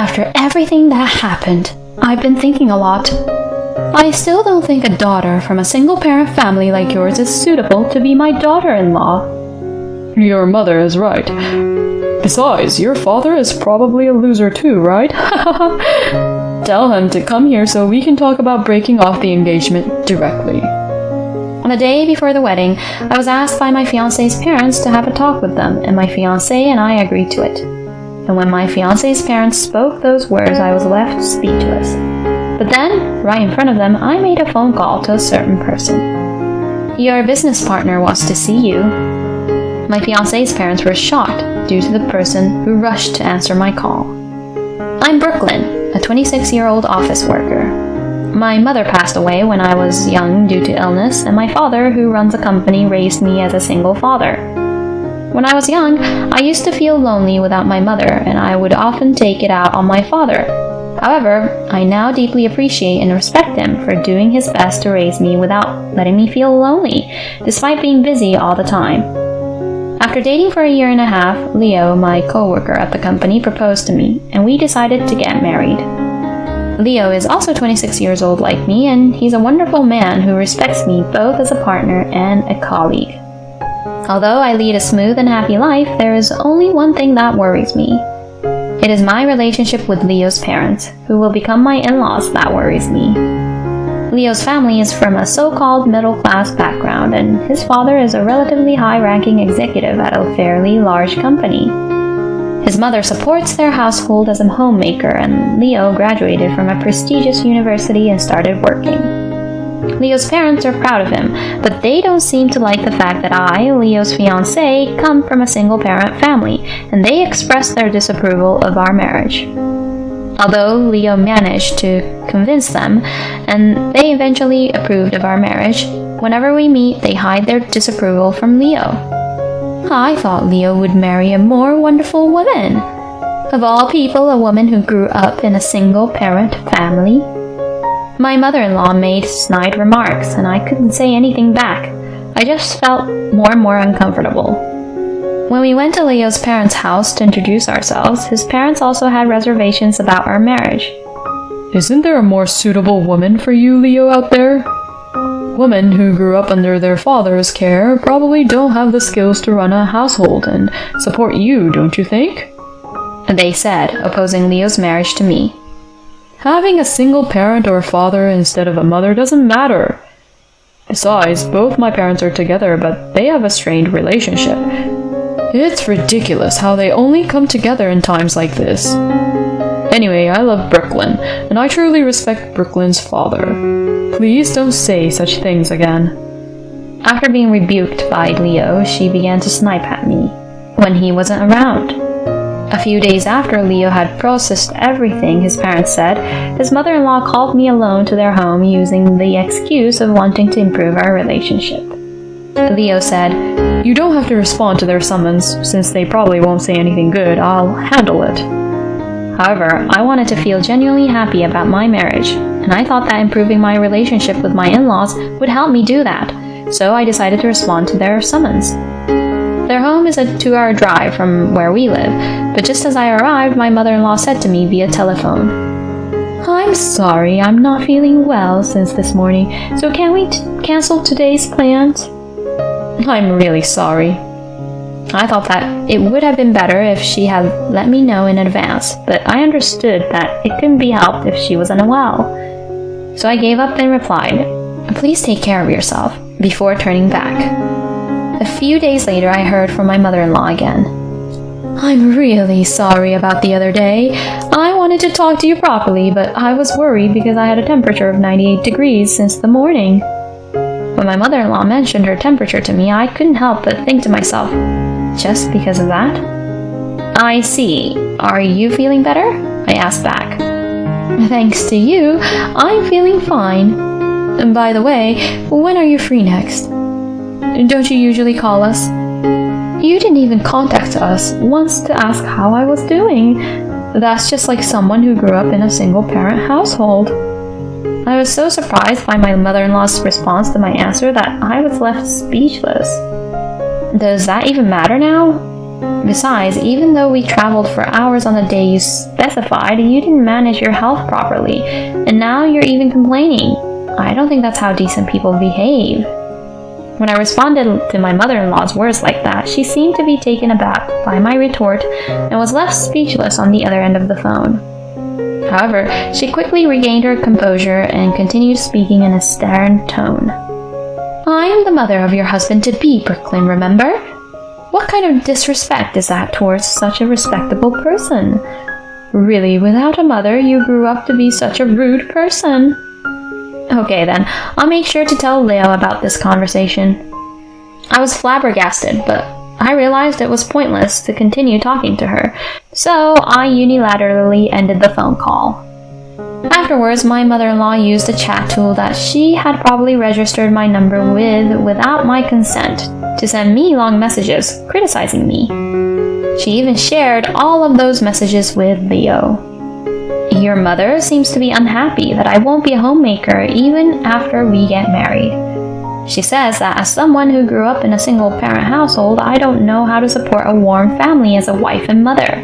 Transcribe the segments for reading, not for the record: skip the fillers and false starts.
After everything that happened, I've been thinking a lot. I still don't think a daughter from a single-parent family like yours is suitable to be my daughter-in-law. Your mother is right. Besides, your father is probably a loser too, right? Tell him to come here so we can talk about breaking off the engagement directly. On the day before the wedding, I was asked by my fiancé's parents to have a talk with them, and my fiancé and I agreed to it. And when my fiancé's parents spoke those words, I was left speechless. But then, right in front of them, I made a phone call to a certain person. Your business partner wants to see you. My fiancé's parents were shocked due to the person who rushed to answer my call. I'm Brooklyn, a 26-year-old office worker. My mother passed away when I was young due to illness, and my father, who runs a company, raised me as a single father. When I was young, I used to feel lonely without my mother, and I would often take it out on my father. However, I now deeply appreciate and respect him for doing his best to raise me without letting me feel lonely, despite being busy all the time. After dating for a year and a half, Leo, my coworker at the company, proposed to me, and we decided to get married. Leo is also 26 years old like me, and he's a wonderful man who respects me both as a partner and a colleague. Although I lead a smooth and happy life, there is only one thing that worries me. It is my relationship with Leo's parents, who will become my in-laws, that worries me. Leo's family is from a so-called middle-class background, and his father is a relatively high-ranking executive at a fairly large company. His mother supports their household as a homemaker, and Leo graduated from a prestigious university and started working. Leo's parents are proud of him, but they don't seem to like the fact that I, Leo's fiancé, come from a single-parent family, and they express their disapproval of our marriage. Although Leo managed to convince them, and they eventually approved of our marriage, whenever we meet, they hide their disapproval from Leo. I thought Leo would marry a more wonderful woman. Of all people, a woman who grew up in a single-parent family. My mother-in-law made snide remarks, and I couldn't say anything back. I just felt more and more uncomfortable. When we went to Leo's parents' house to introduce ourselves, his parents also had reservations about our marriage. Isn't there a more suitable woman for you, Leo, out there? Women who grew up under their father's care probably don't have the skills to run a household and support you, don't you think? They said, opposing Leo's marriage to me. Having a single parent or father instead of a mother doesn't matter. Besides, both my parents are together, but they have a strained relationship. It's ridiculous how they only come together in times like this. Anyway, I love Brooklyn, and I truly respect Brooklyn's father. Please don't say such things again. After being rebuked by Leo, she began to snipe at me when he wasn't around. A few days after Leo had processed everything his parents said, his mother-in-law called me alone to their home using the excuse of wanting to improve our relationship. Leo said, "You don't have to respond to their summons, since they probably won't say anything good. I'll handle it." However, I wanted to feel genuinely happy about my marriage, and I thought that improving my relationship with my in-laws would help me do that, so I decided to respond to their summons. Their home is a 2-hour drive from where we live, but just as I arrived, my mother-in-law said to me via telephone, "I'm sorry, I'm not feeling well since this morning, so can we cancel today's plans?" I'm really sorry. I thought that it would have been better if she had let me know in advance, but I understood that it couldn't be helped if she was unwell. So I gave up and replied, "Please take care of yourself," before turning back. A few days later, I heard from my mother-in-law again. "I'm really sorry about the other day. I wanted to talk to you properly, but I was worried because I had a temperature of 98 degrees since the morning." When my mother-in-law mentioned her temperature to me, I couldn't help but think to myself, just because of that? "I see. Are you feeling better?" I asked back. "Thanks to you, I'm feeling fine. And by the way, when are you free next? Don't you usually call us? You didn't even contact us once to ask how I was doing. That's just like someone who grew up in a single-parent household." I was so surprised by my mother-in-law's response to my answer that I was left speechless. Does that even matter now? Besides, even though we traveled for hours on the day you specified, you didn't manage your health properly, and now you're even complaining. I don't think that's how decent people behave." When I responded to my mother-in-law's words like that, she seemed to be taken aback by my retort and was left speechless on the other end of the phone. However, she quickly regained her composure and continued speaking in a stern tone. "I am the mother of your husband-to-be, Brooklyn, remember? What kind of disrespect is that towards such a respectable person? Really, without a mother, you grew up to be such a rude person." Okay then, I'll make sure to tell Leo about this conversation. I was flabbergasted, but I realized it was pointless to continue talking to her, so I unilaterally ended the phone call. Afterwards, my mother-in-law used a chat tool that she had probably registered my number without my consent to send me long messages criticizing me. She even shared all of those messages with Leo. "Your mother seems to be unhappy that I won't be a homemaker even after we get married. She says that as someone who grew up in a single-parent household, I don't know how to support a warm family as a wife and mother."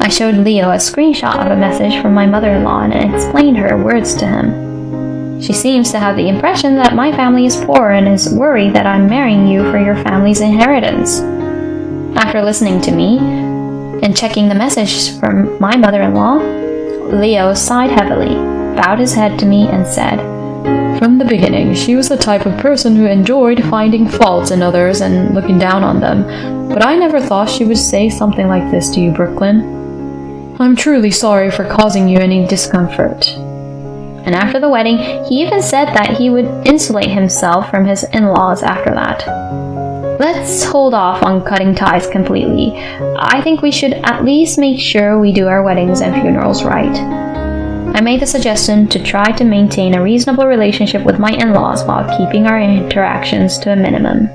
I showed Leo a screenshot of a message from my mother-in-law and explained her words to him. "She seems to have the impression that my family is poor and is worried that I'm marrying you for your family's inheritance." After listening to me and checking the message from my mother-in-law, Leo sighed heavily, bowed his head to me, and said, From the beginning, she was the type of person who enjoyed finding faults in others and looking down on them, but I never thought she would say something like this to you, Brooklyn. I'm truly sorry for causing you any discomfort." And after the wedding, he even said that he would insulate himself from his in-laws after that. Let's hold off on cutting ties completely. I think we should at least make sure we do our weddings and funerals right. I made the suggestion to try to maintain a reasonable relationship with my in-laws while keeping our interactions to a minimum.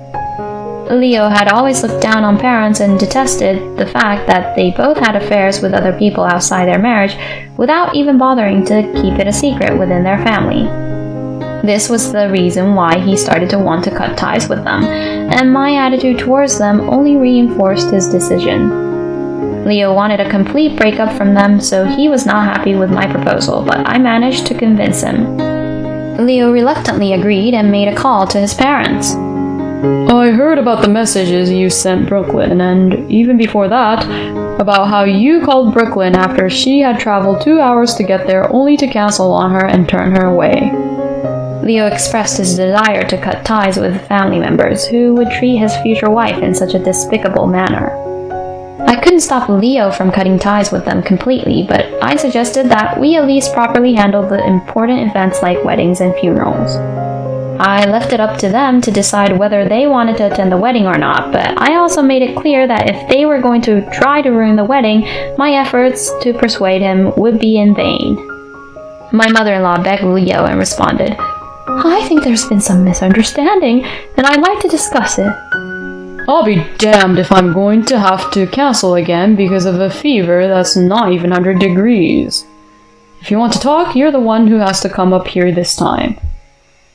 Leo had always looked down on parents and detested the fact that they both had affairs with other people outside their marriage without even bothering to keep it a secret within their family. This was the reason why he started to want to cut ties with them, and my attitude towards them only reinforced his decision. Leo wanted a complete breakup from them, so he was not happy with my proposal, but I managed to convince him. Leo reluctantly agreed and made a call to his parents. I heard about the messages you sent Brooklyn, and even before that, about how you called Brooklyn after she had traveled 2 hours to get there only to cancel on her and turn her away. Leo expressed his desire to cut ties with family members who would treat his future wife in such a despicable manner. I couldn't stop Leo from cutting ties with them completely, but I suggested that we at least properly handle the important events like weddings and funerals. I left it up to them to decide whether they wanted to attend the wedding or not, but I also made it clear that if they were going to try to ruin the wedding, my efforts to persuade him would be in vain. My mother-in-law begged Leo and responded, "I think there's been some misunderstanding, and I'd like to discuss it." I'll be damned if I'm going to have to cancel again because of a fever that's not even 100 degrees. If you want to talk, you're the one who has to come up here this time.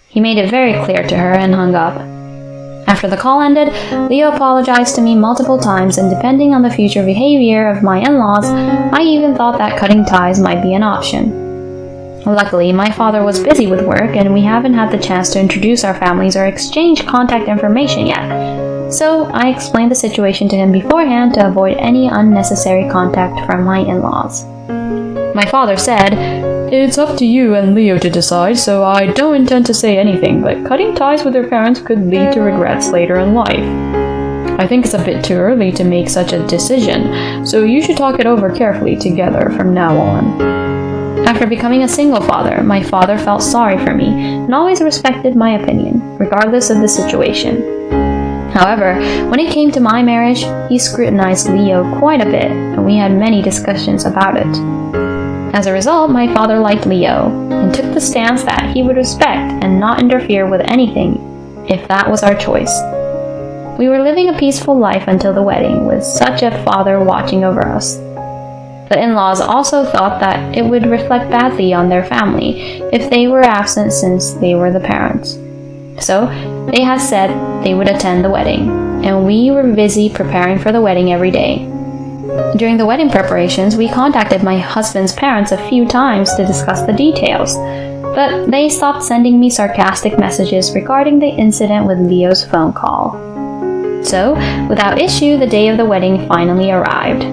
He made it very clear to her and hung up. After the call ended, Leo apologized to me multiple times, and depending on the future behavior of my in-laws, I even thought that cutting ties might be an option. Luckily, my father was busy with work, and we haven't had the chance to introduce our families or exchange contact information yet, so I explained the situation to him beforehand to avoid any unnecessary contact from my in-laws. My father said, It's up to you and Leo to decide, so I don't intend to say anything, but cutting ties with their parents could lead to regrets later in life. I think it's a bit too early to make such a decision, so you should talk it over carefully together from now on. After becoming a single father, my father felt sorry for me and always respected my opinion, regardless of the situation. However, when it came to my marriage, he scrutinized Leo quite a bit, and we had many discussions about it. As a result, my father liked Leo, and took the stance that he would respect and not interfere with anything if that was our choice. We were living a peaceful life until the wedding, with such a father watching over us. The in-laws also thought that it would reflect badly on their family if they were absent since they were the parents. So, they had said they would attend the wedding, and we were busy preparing for the wedding every day. During the wedding preparations, we contacted my husband's parents a few times to discuss the details, but they stopped sending me sarcastic messages regarding the incident with Leo's phone call. So, without issue, the day of the wedding finally arrived.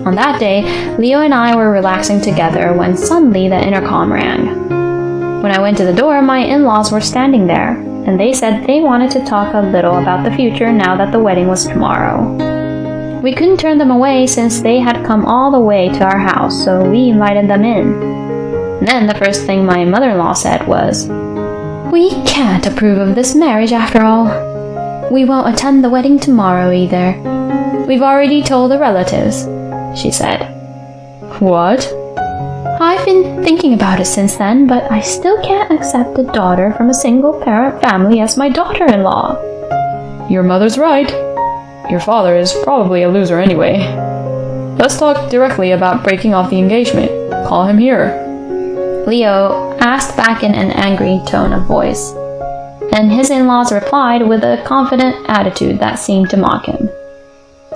On that day, Leo and I were relaxing together when suddenly the intercom rang. When I went to the door, my in-laws were standing there, and they said they wanted to talk a little about the future now that the wedding was tomorrow. We couldn't turn them away since they had come all the way to our house, so we invited them in. Then the first thing my mother-in-law said was, "We can't approve of this marriage after all. We won't attend the wedding tomorrow either. We've already told the relatives," she said. What? I've been thinking about it since then, but I still can't accept a daughter from a single-parent family as my daughter-in-law. Your mother's right. Your father is probably a loser anyway. Let's talk directly about breaking off the engagement. Call him here. Leo asked back in an angry tone of voice, and his in-laws replied with a confident attitude that seemed to mock him.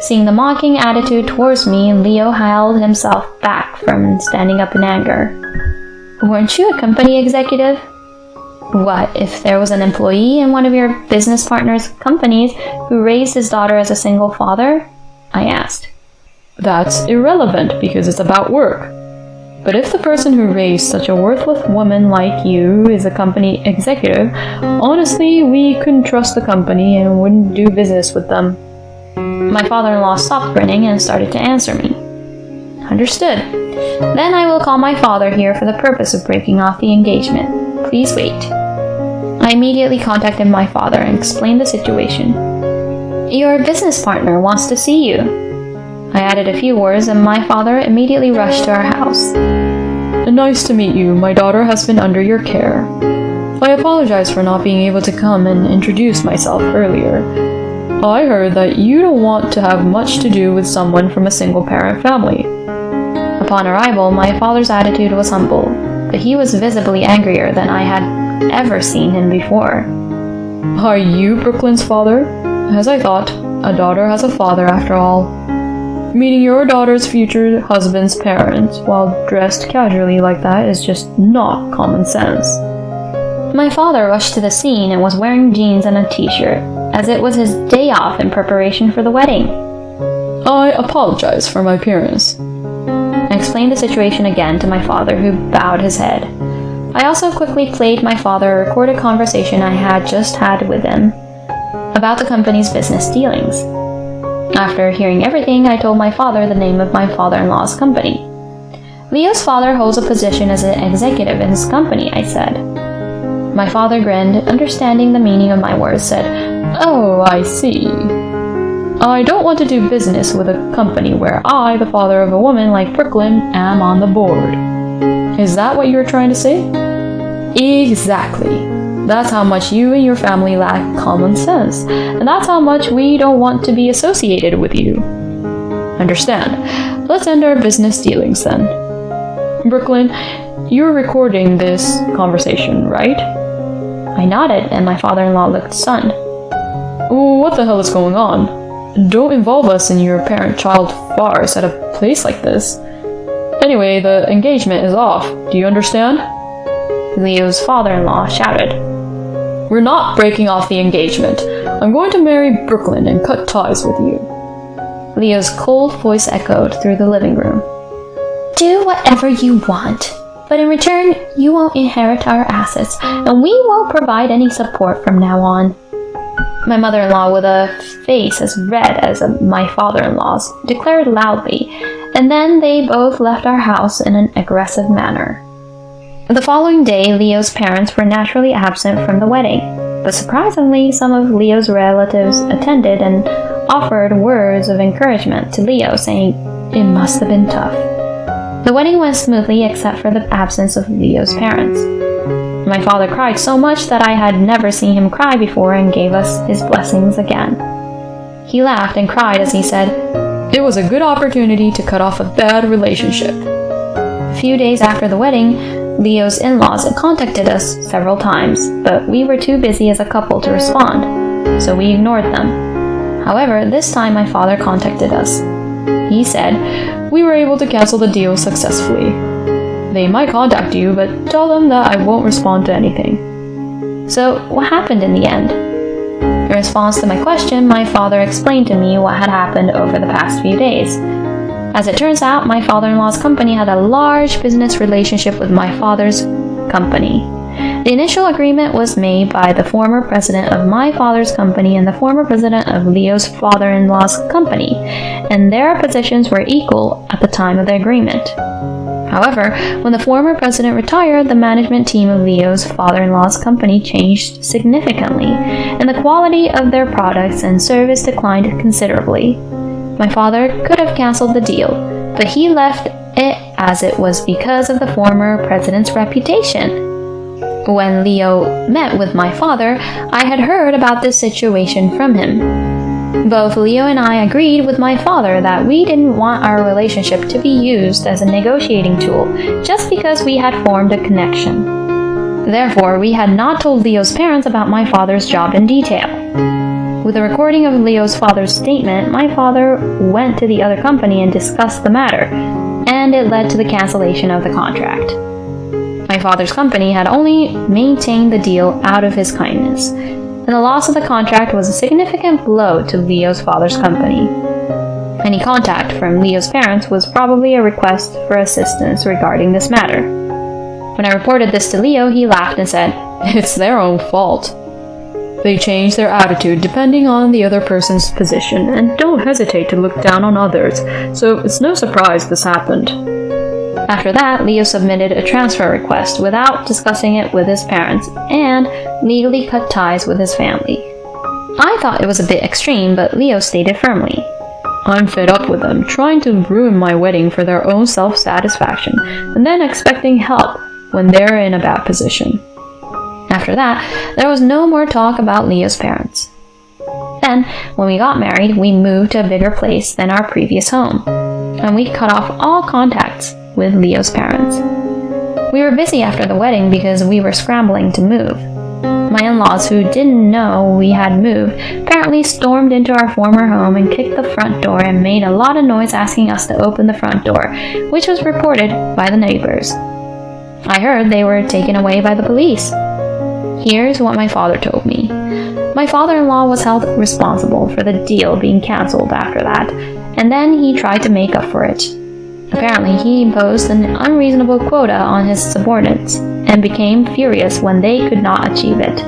Seeing the mocking attitude towards me, Leo held himself back from standing up in anger. "Weren't you a company executive? What if there was an employee in one of your business partner's companies who raised his daughter as a single father?" I asked. That's irrelevant because it's about work. But if the person who raised such a worthless woman like you is a company executive, honestly, we couldn't trust the company and wouldn't do business with them. My father-in-law stopped grinning and started to answer me. "Understood. Then I will call my father here for the purpose of breaking off the engagement. Please wait." I immediately contacted my father and explained the situation. "Your business partner wants to see you." I added a few words and my father immediately rushed to our house. Nice to meet you. My daughter has been under your care. I apologize for not being able to come and introduce myself earlier. I heard that you don't want to have much to do with someone from a single-parent family. Upon arrival, my father's attitude was humble, but he was visibly angrier than I had ever seen him before. Are you Brooklyn's father? As I thought, a daughter has a father after all. Meeting your daughter's future husband's parents while dressed casually like that is just not common sense. My father rushed to the scene and was wearing jeans and a t-shirt, as it was his day off in preparation for the wedding. I apologize for my appearance. I explained the situation again to my father, who bowed his head. I also quickly played my father a recorded conversation I had just had with him about the company's business dealings. After hearing everything, I told my father the name of my father-in-law's company. "Leo's father holds a position as an executive in his company," I said. My father grinned, understanding the meaning of my words, said, "Oh, I see. I don't want to do business with a company where I, the father of a woman like Brooklyn, am on the board." Is that what you're trying to say? Exactly. That's how much you and your family lack common sense, and that's how much we don't want to be associated with you. Understand. Let's end our business dealings then. Brooklyn, you're recording this conversation, right? I nodded, and my father-in-law looked stunned. What the hell is going on? Don't involve us in your parent-child farce at a place like this. Anyway, the engagement is off. Do you understand? Leo's father-in-law shouted. We're not breaking off the engagement. I'm going to marry Brooklyn and cut ties with you. Leo's cold voice echoed through the living room. "Do whatever you want, but in return, you won't inherit our assets, and we won't provide any support from now on." My mother-in-law, with a face as red as my father-in-law's, declared loudly, and then they both left our house in an aggressive manner. The following day, Leo's parents were naturally absent from the wedding, but surprisingly, some of Leo's relatives attended and offered words of encouragement to Leo, saying it must have been tough. The wedding went smoothly except for the absence of Leo's parents. My father cried so much that I had never seen him cry before and gave us his blessings again. He laughed and cried as he said, "It was a good opportunity to cut off a bad relationship." A few days after the wedding, Leo's in-laws contacted us several times, but we were too busy as a couple to respond, so we ignored them. However, this time my father contacted us. He said, "We were able to cancel the deal successfully. They might contact you, but tell them that I won't respond to anything." "So, what happened in the end?" In response to my question, my father explained to me what had happened over the past few days. As it turns out, my father-in-law's company had a large business relationship with my father's company. The initial agreement was made by the former president of my father's company and the former president of Leo's father-in-law's company, and their positions were equal at the time of the agreement. However, when the former president retired, the management team of Leo's father-in-law's company changed significantly, and the quality of their products and service declined considerably. My father could have canceled the deal, but he left it as it was because of the former president's reputation. When Leo met with my father, I had heard about this situation from him. Both Leo and I agreed with my father that we didn't want our relationship to be used as a negotiating tool just because we had formed a connection. Therefore, we had not told Leo's parents about my father's job in detail. With a recording of Leo's father's statement, my father went to the other company and discussed the matter, and it led to the cancellation of the contract. My father's company had only maintained the deal out of his kindness, and the loss of the contract was a significant blow to Leo's father's company. Any contact from Leo's parents was probably a request for assistance regarding this matter. When I reported this to Leo, he laughed and said, "It's their own fault. They change their attitude depending on the other person's position and don't hesitate to look down on others, so it's no surprise this happened." After that, Leo submitted a transfer request without discussing it with his parents and legally cut ties with his family. I thought it was a bit extreme, but Leo stated firmly, "I'm fed up with them trying to ruin my wedding for their own self-satisfaction and then expecting help when they're in a bad position." After that, there was no more talk about Leo's parents. Then, when we got married, we moved to a bigger place than our previous home, and we cut off all contacts with Leo's parents. We were busy after the wedding because we were scrambling to move. My in-laws, who didn't know we had moved, apparently stormed into our former home and kicked the front door and made a lot of noise asking us to open the front door, which was reported by the neighbors. I heard they were taken away by the police. Here's what my father told me. My father-in-law was held responsible for the deal being cancelled after that, and then he tried to make up for it. Apparently, he imposed an unreasonable quota on his subordinates and became furious when they could not achieve it.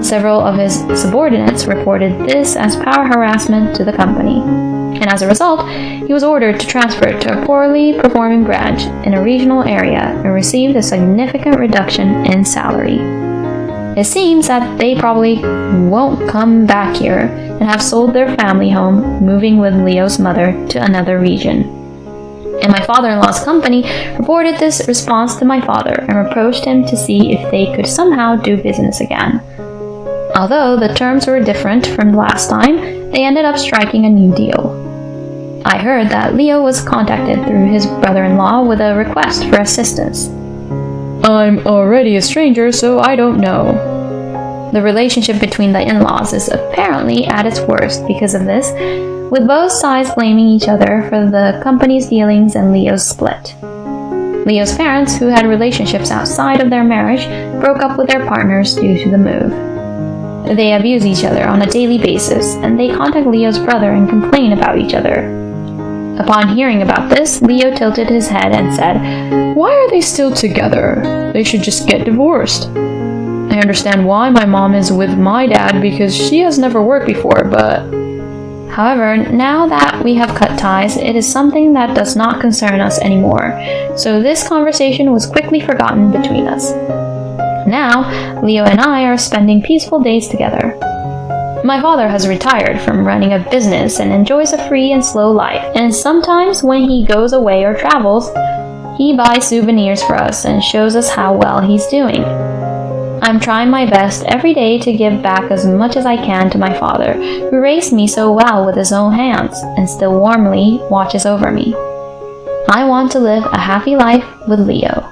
Several of his subordinates reported this as power harassment to the company, and as a result, he was ordered to transfer to a poorly performing branch in a regional area and received a significant reduction in salary. It seems that they probably won't come back here and have sold their family home, moving with Leo's mother to another region. And my father-in-law's company reported this response to my father and approached him to see if they could somehow do business again. Although the terms were different from last time, they ended up striking a new deal. I heard that Leo was contacted through his brother-in-law with a request for assistance. "I'm already a stranger, so I don't know." The relationship between the in-laws is apparently at its worst because of this, with both sides blaming each other for the company's dealings and Leo's split. Leo's parents, who had relationships outside of their marriage, broke up with their partners due to the move. They abuse each other on a daily basis, and they contact Leo's brother and complain about each other. Upon hearing about this, Leo tilted his head and said, "Why are they still together? They should just get divorced. I understand why my mom is with my dad because she has never worked before, but..." However, now that we have cut ties, it is something that does not concern us anymore, so this conversation was quickly forgotten between us. Now, Leo and I are spending peaceful days together. My father has retired from running a business and enjoys a free and slow life, and sometimes when he goes away or travels, he buys souvenirs for us and shows us how well he's doing. I'm trying my best every day to give back as much as I can to my father, who raised me so well with his own hands and still warmly watches over me. I want to live a happy life with Leo.